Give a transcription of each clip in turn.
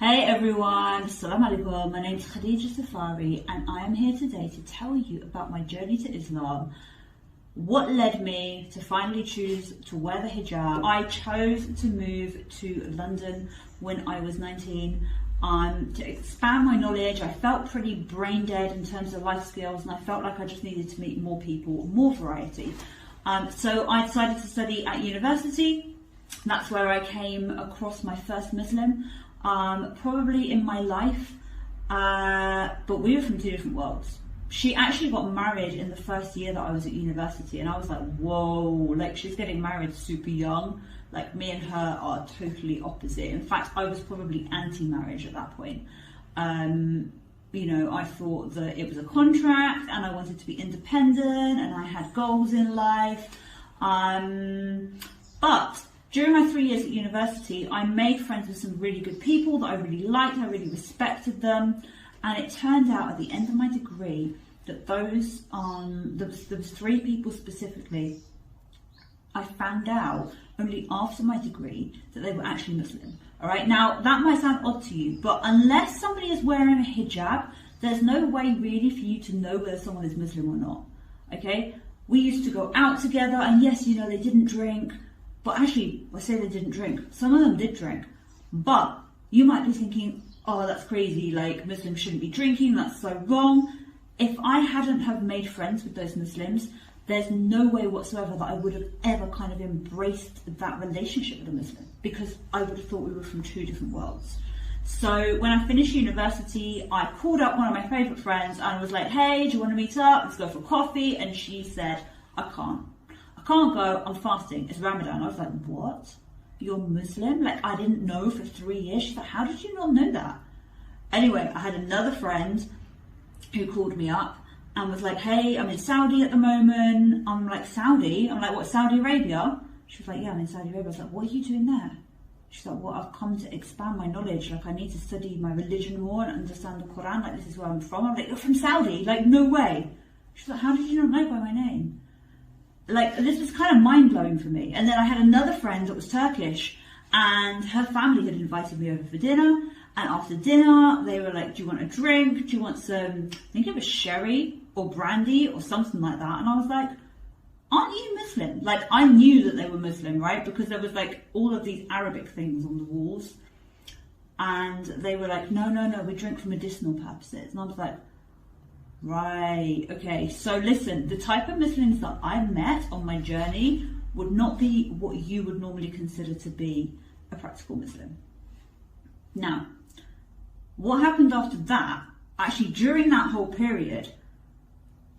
Hey everyone, Assalamu alaikum. My name is Khadija Safari and I am here today to tell you about my journey to Islam, what led me to finally choose to wear the hijab. I chose to move to London when I was 19 to expand my knowledge. I felt pretty brain dead in terms of life skills and I felt like I just needed to meet more people, more variety. So I decided to study at university. That's where I came across my first Muslim. Probably in my life, but we were from two different worlds. She actually got married in the first year that I was at university and I was like, whoa, like she's getting married super young. Like me and her are totally opposite. In fact, I was probably anti-marriage at that point. You know, I thought that it was a contract and I wanted to be independent and I had goals in life. But during my 3 years at university, I made friends with some really good people that I really liked, I really respected them. And it turned out at the end of my degree that there was 3 people specifically, I found out only after my degree that they were actually Muslim. All right, now that might sound odd to you, but unless somebody is wearing a hijab, there's no way really for you to know whether someone is Muslim or not, okay? We used to go out together and yes, you know, they didn't drink. But actually, I say they didn't drink. Some of them did drink. But you might be thinking, oh, that's crazy, like Muslims shouldn't be drinking, that's so wrong. If I hadn't have made friends with those Muslims, there's no way whatsoever that I would have ever kind of embraced that relationship with a Muslim, because I would have thought we were from two different worlds. So when I finished university, I called up one of my favourite friends and I was like, hey, do you want to meet up? Let's go for coffee. And she said, I can't go, I'm fasting, it's Ramadan. I was like, what? You're Muslim? Like, I didn't know for 3 years. She's like, how did you not know that? Anyway, I had another friend who called me up and was like, hey, I'm in Saudi at the moment. I'm like, Saudi? I'm like, what, Saudi Arabia? She was like, yeah, I'm in Saudi Arabia. I was like, what are you doing there? She's like, well, I've come to expand my knowledge. Like, I need to study my religion more and understand the Quran. Like, this is where I'm from. I'm like, you're from Saudi? Like, no way. She's like, how did you not know by my name? Like, this was kind of mind-blowing for me. And then I had another friend that was Turkish and her family had invited me over for dinner. And after dinner, they were like, do you want a drink? Do you want some, I think it was sherry or brandy or something like that. And I was like, aren't you Muslim? Like, I knew that they were Muslim, right? Because there was like all of these Arabic things on the walls. And they were like, no, we drink for medicinal purposes. And I was like, right, okay, so listen, the type of Muslims that I met on my journey would not be what you would normally consider to be a practical Muslim. Now, what happened after that, actually during that whole period,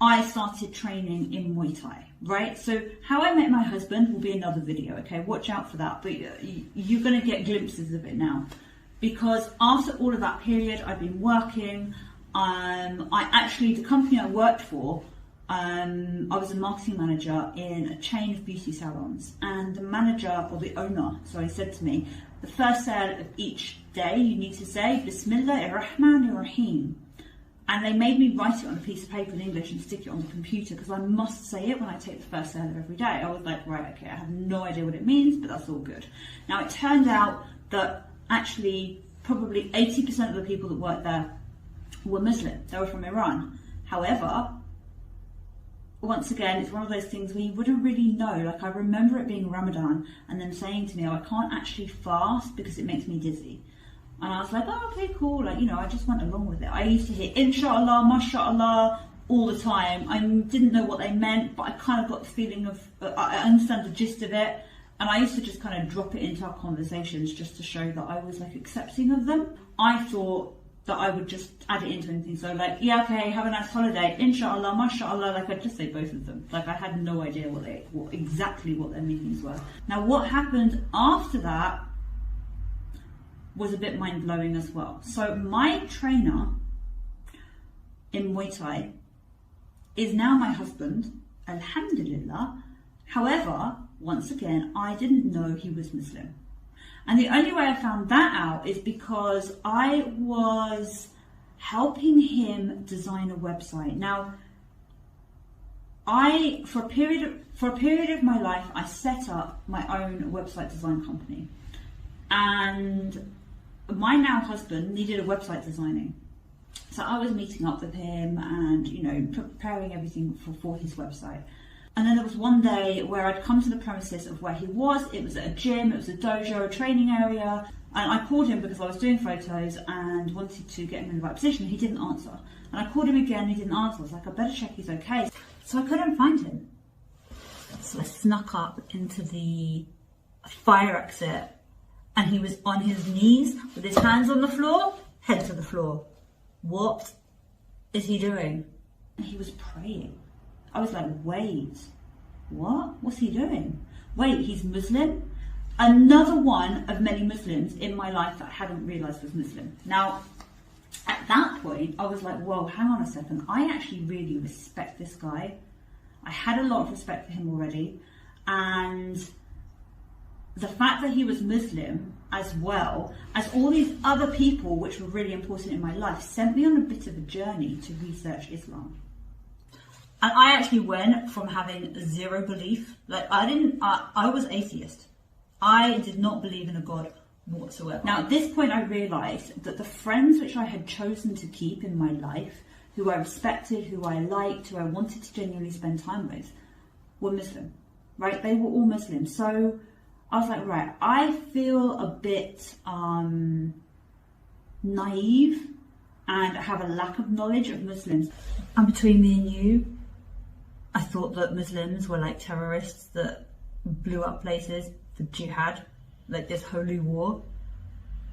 I started training in Muay Thai, right? So how I met my husband will be another video, okay? Watch out for that, but you're going to get glimpses of it now. Because after all of that period, I've been working. The company I worked for, I was a marketing manager in a chain of beauty salons, and the manager, or the owner, said to me, the first sale of each day you need to say Bismillah ar-Rahman ar-Rahim, and they made me write it on a piece of paper in English and stick it on the computer because I must say it when I take the first sale of every day. I was like, right, okay, I have no idea what it means, but that's all good. Now it turned out that actually probably 80% of the people that worked there were Muslim. They were from Iran. However, once again, it's one of those things where you wouldn't really know. Like, I remember it being Ramadan and them saying to me, oh, I can't actually fast because it makes me dizzy. And I was like, oh, okay, cool. Like, you know, I just went along with it. I used to hear inshallah, mashallah all the time. I didn't know what they meant, but I kind of got the feeling of, I understand the gist of it. And I used to just kind of drop it into our conversations just to show that I was like accepting of them. I thought that I would just add it into anything. So like, yeah, okay, have a nice holiday, inshallah, mashallah, like I'd just say both of them. Like, I had no idea exactly what their meanings were. Now what happened after that was a bit mind-blowing as well. So my trainer in Muay Thai is now my husband, alhamdulillah. However, once again, I didn't know he was Muslim. And the only way I found that out is because I was helping him design a website. Now, for a period of my life, I set up my own website design company. And my now husband needed a website designing. So I was meeting up with him and, you know, preparing everything for his website. And then there was one day where I'd come to the premises of where he was. It was at a gym, it was a dojo, a training area. And I called him because I was doing photos and wanted to get him in the right position. He didn't answer. And I called him again, he didn't answer. I was like, I better check he's okay. So I couldn't find him. So I snuck up into the fire exit and he was on his knees with his hands on the floor, head to the floor. What is he doing? He was praying. I was like, wait, what? What's he doing? Wait, he's Muslim? Another one of many Muslims in my life that I hadn't realised was Muslim. Now, at that point, I was like, whoa, hang on a second. I actually really respect this guy. I had a lot of respect for him already. And the fact that he was Muslim, as well as all these other people which were really important in my life, sent me on a bit of a journey to research Islam. And I actually went from having zero belief, like I was atheist. I did not believe in a God whatsoever. Now at this point I realised that the friends which I had chosen to keep in my life, who I respected, who I liked, who I wanted to genuinely spend time with, were Muslim, right? They were all Muslim. So I was like, right, I feel a bit naive and have a lack of knowledge of Muslims. And between me and you, I thought that Muslims were like terrorists that blew up places for jihad, like this holy war.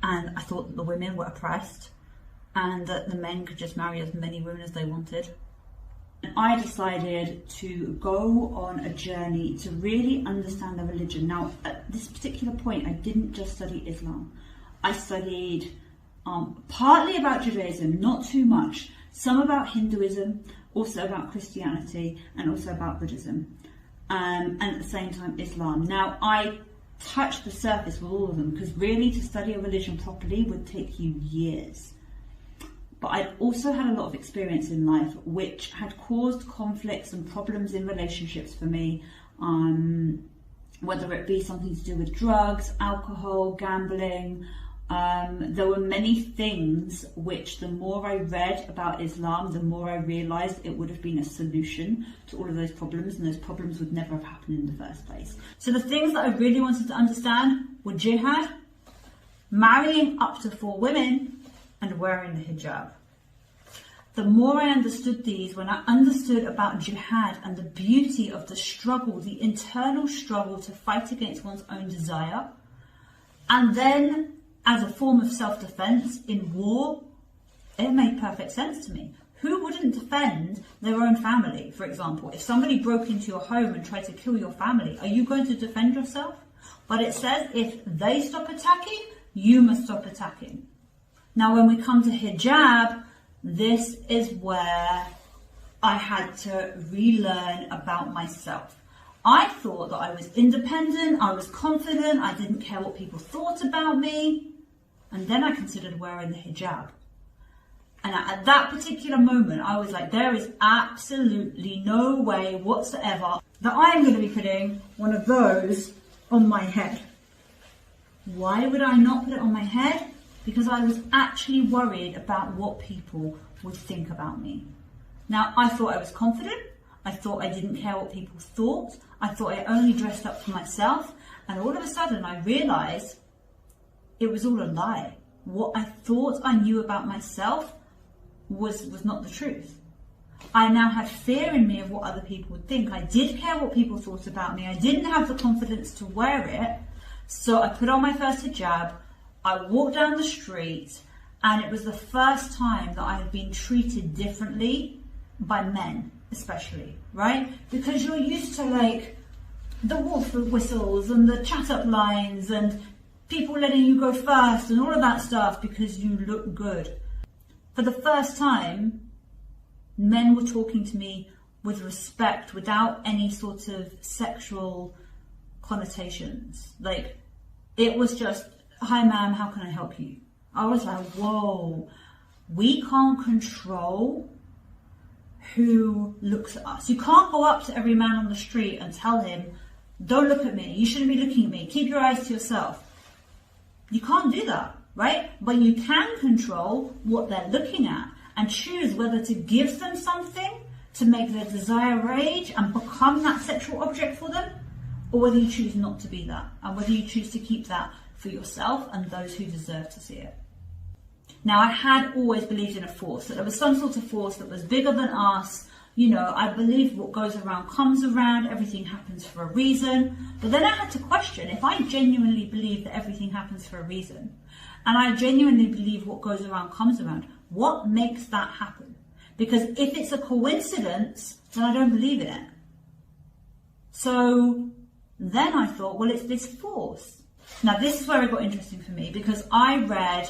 And I thought that the women were oppressed and that the men could just marry as many women as they wanted. And I decided to go on a journey to really understand the religion. Now, at this particular point, I didn't just study Islam. I studied partly about Judaism, not too much, some about Hinduism, also about Christianity, and also about Buddhism, and at the same time Islam. Now, I touched the surface with all of them because really to study a religion properly would take you years. But I'd also had a lot of experience in life which had caused conflicts and problems in relationships for me, whether it be something to do with drugs, alcohol, gambling. There were many things which the more I read about Islam, the more I realised it would have been a solution to all of those problems, and those problems would never have happened in the first place. So the things that I really wanted to understand were jihad, marrying up to 4 women, and wearing the hijab. The more I understood these, when I understood about jihad and the beauty of the struggle, the internal struggle to fight against one's own desire, and then as a form of self-defense in war, it made perfect sense to me. Who wouldn't defend their own family, for example? If somebody broke into your home and tried to kill your family, are you going to defend yourself? But it says if they stop attacking, you must stop attacking. Now, when we come to hijab, this is where I had to relearn about myself. I thought that I was independent, I was confident, I didn't care what people thought about me. And then I considered wearing the hijab. And at that particular moment, I was like, there is absolutely no way whatsoever that I'm going to be putting one of those on my head. Why would I not put it on my head? Because I was actually worried about what people would think about me. Now, I thought I was confident. I thought I didn't care what people thought. I thought I only dressed up for myself. And all of a sudden, I realised it was all a lie. What I thought I knew about myself was not the truth. I now had fear in me of what other people would think. I did care what people thought about me. I didn't have the confidence to wear it. So I put on my first hijab. I walked down the street, and it was the first time that I had been treated differently by men, especially, right? Because you're used to like the wolf whistles and the chat up lines and people letting you go first and all of that stuff because you look good. For the first time, men were talking to me with respect without any sort of sexual connotations. Like, it was just, hi ma'am, how can I help you? I was like, whoa, we can't control who looks at us. You can't go up to every man on the street and tell him, don't look at me, you shouldn't be looking at me, keep your eyes to yourself. You can't do that. right? But you can control what they're looking at and choose whether to give them something to make their desire rage and become that sexual object for them, or whether you choose not to be that, and whether you choose to keep that for yourself and those who deserve to see it. Now, I had always believed in a force, that there was some sort of force that was bigger than us. You know, I believed what goes around comes around, everything happens for a reason. But then I had to question, if I genuinely believe that everything happens for a reason, and I genuinely believe what goes around comes around, what makes that happen? Because if it's a coincidence, then I don't believe in it. So then I thought, well, it's this force. Now, this is where it got interesting for me, because I read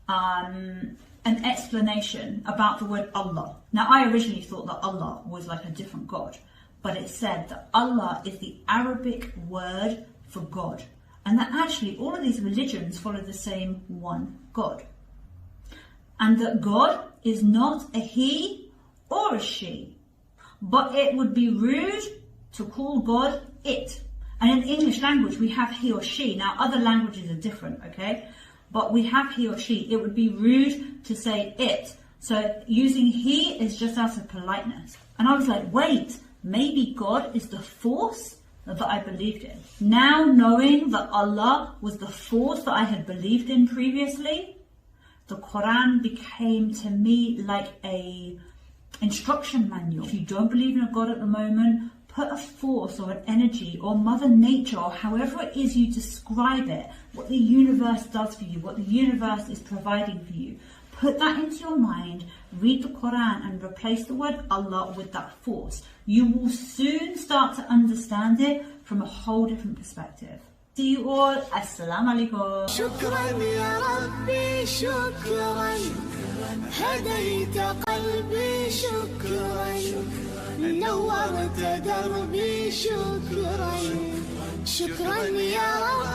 an explanation about the word Allah. Now, I originally thought that Allah was like a different God, but it said that Allah is the Arabic word for God, and that actually all of these religions follow the same one God, and that God is not a he or a she, but it would be rude to call God it. And in English language, we have he or she. Now, other languages are different, okay? But we have he or she. It would be rude to say it. So using he is just out of politeness. And I was like, wait, maybe God is the force that I believed in. Now knowing that Allah was the force that I had believed in previously, the Quran became to me like a instruction manual. If you don't believe in a God at the moment, put a force or an energy or Mother Nature or however it is you describe it, what the universe does for you, what the universe is providing for you. Put that into your mind, read the Quran and replace the word Allah with that force. You will soon start to understand it from a whole different perspective. See you all. Assalamu alaikum. شكرا يا ربي شكرا هديت قلبي شكرا نورت دربي شكرا شكرا يا رب